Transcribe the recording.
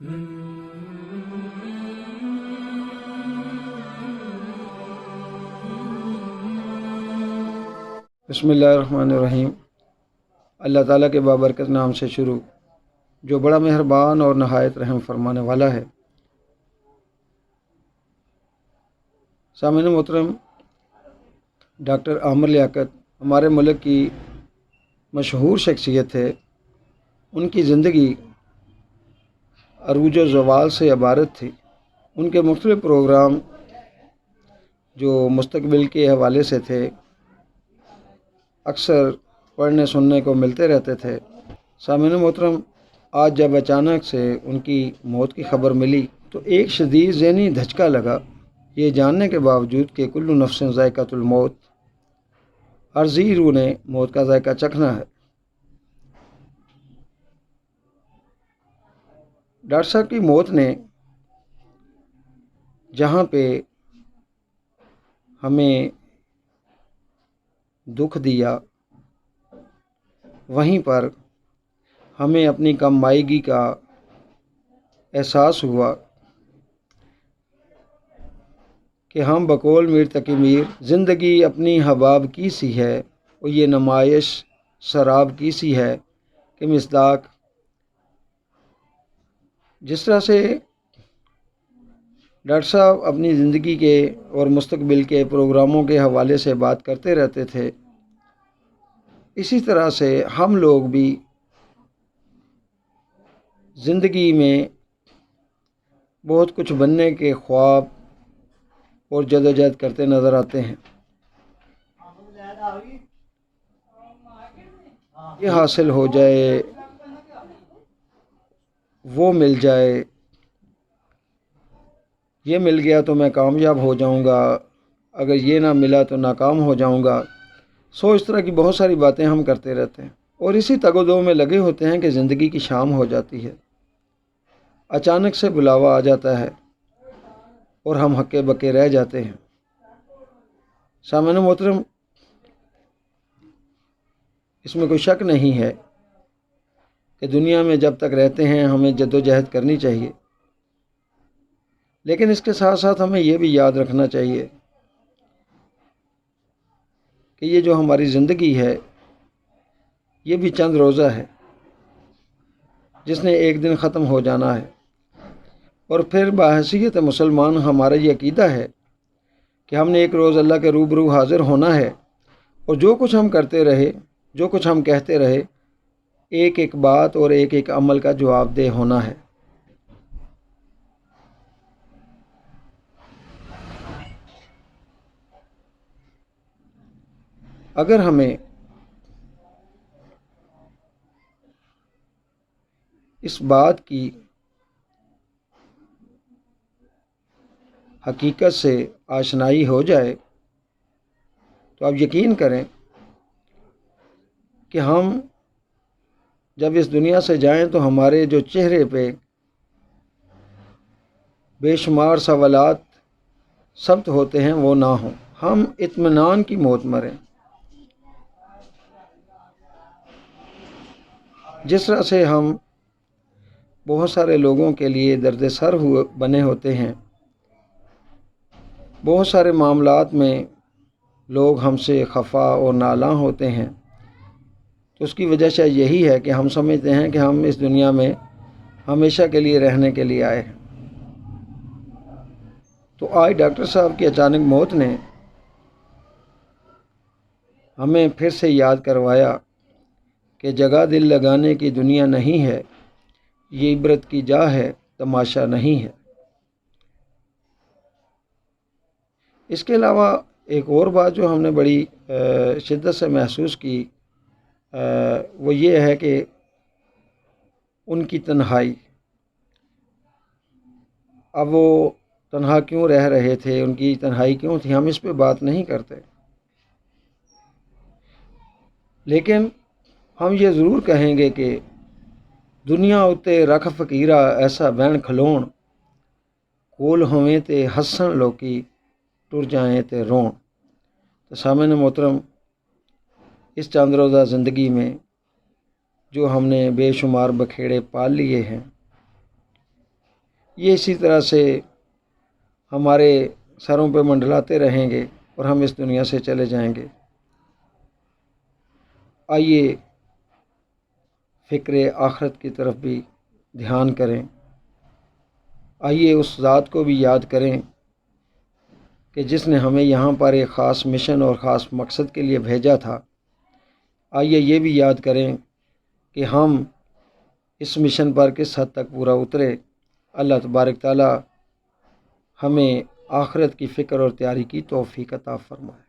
بسم اللہ الرحمن الرحیم۔ اللہ تعالیٰ کے بابرکت نام سے شروع، جو بڑا مہربان اور نہایت رحم فرمانے والا ہے۔ سامعین محترم، ڈاکٹر عامر لیاقت ہمارے ملک کی مشہور شخصیت ہے۔ ان کی زندگی عروج و زوال سے عبارت تھی۔ ان کے مختلف پروگرام جو مستقبل کے حوالے سے تھے، اکثر پڑھنے سننے کو ملتے رہتے تھے۔ سامعین محترم، آج جب اچانک سے ان کی موت کی خبر ملی تو ایک شدید ذہنی دھچکا لگا، یہ جاننے کے باوجود کہ کل نفس ذائقۃ الموت، ہر ذی روح نے موت کا ذائقہ چکھنا ہے۔ ڈاکٹر صاحب کی موت نے جہاں پہ ہمیں دکھ دیا، وہیں پر ہمیں اپنی کم مائیگی کا احساس ہوا کہ ہم بقول میر تقی میر زندگی اپنی حباب کی سی ہے، اور یہ نمائش سراب کی سی ہے کہ مصداق۔ جس طرح سے ڈاکٹر صاحب اپنی زندگی کے اور مستقبل کے پروگراموں کے حوالے سے بات کرتے رہتے تھے، اسی طرح سے ہم لوگ بھی زندگی میں بہت کچھ بننے کے خواب اور جدوجہد کرتے نظر آتے ہیں۔ یہ حاصل ہو جائے، وہ مل جائے، یہ مل گیا تو میں کامیاب ہو جاؤں گا، اگر یہ نہ ملا تو ناکام ہو جاؤں گا۔ اس طرح کی بہت ساری باتیں ہم کرتے رہتے ہیں، اور اسی تگ و دو میں لگے ہوتے ہیں کہ زندگی کی شام ہو جاتی ہے، اچانک سے بلاوا آ جاتا ہے اور ہم ہکے بکے رہ جاتے ہیں۔ سامعین محترم، اس میں کوئی شک نہیں ہے کہ دنیا میں جب تک رہتے ہیں ہمیں جد و جہد کرنی چاہیے، لیکن اس کے ساتھ ساتھ ہمیں یہ بھی یاد رکھنا چاہیے کہ یہ جو ہماری زندگی ہے، یہ بھی چند روزہ ہے جس نے ایک دن ختم ہو جانا ہے، اور پھر بحیثیت مسلمان ہمارا یہ عقیدہ ہے کہ ہم نے ایک روز اللہ کے روبرو حاضر ہونا ہے، اور جو کچھ ہم کرتے رہے، جو کچھ ہم کہتے رہے، ایک ایک بات اور ایک ایک عمل کا جواب دہ ہونا ہے۔ اگر ہمیں اس بات کی حقیقت سے آشنائی ہو جائے تو آپ یقین کریں کہ ہم جب اس دنیا سے جائیں تو ہمارے جو چہرے پہ بے شمار سوالات ثبت ہوتے ہیں وہ نہ ہوں، ہم اطمینان کی موت مریں۔ جس طرح سے ہم بہت سارے لوگوں کے لیے درد سر بنے ہوتے ہیں، بہت سارے معاملات میں لوگ ہم سے خفا اور نالاں ہوتے ہیں، تو اس کی وجہ شاید یہی ہے کہ ہم سمجھتے ہیں کہ ہم اس دنیا میں ہمیشہ کے لیے رہنے کے لیے آئے ہیں۔ تو آج ڈاکٹر صاحب کی اچانک موت نے ہمیں پھر سے یاد کروایا کہ جگہ دل لگانے کی دنیا نہیں ہے، یہ عبرت کی جا ہے، تماشا نہیں ہے۔ اس کے علاوہ ایک اور بات جو ہم نے بڑی شدت سے محسوس کی، وہ یہ ہے کہ ان کی تنہائی۔ اب وہ تنہا کیوں رہ رہے تھے، ان کی تنہائی کیوں تھی، ہم اس پہ بات نہیں کرتے، لیکن ہم یہ ضرور کہیں گے کہ دنیا اتے رکھ فقیرہ ایسا بین کھلون، کول ہوئیں تے ہسن لوکی ٹر جائیں تے رون۔ تو سامعین محترم، اس چند روزہ زندگی میں جو ہم نے بے شمار بکھیڑے پال لیے ہیں، یہ اسی طرح سے ہمارے سروں پہ منڈلاتے رہیں گے اور ہم اس دنیا سے چلے جائیں گے۔ آئیے فکر آخرت کی طرف بھی دھیان کریں، آئیے اس ذات کو بھی یاد کریں کہ جس نے ہمیں یہاں پر ایک خاص مشن اور خاص مقصد کے لیے بھیجا تھا۔ آئیے یہ بھی یاد کریں کہ ہم اس مشن پر کس حد تک پورا اترے۔ اللہ تبارک تعالی ہمیں آخرت کی فکر اور تیاری کی توفیق عطا فرمائے۔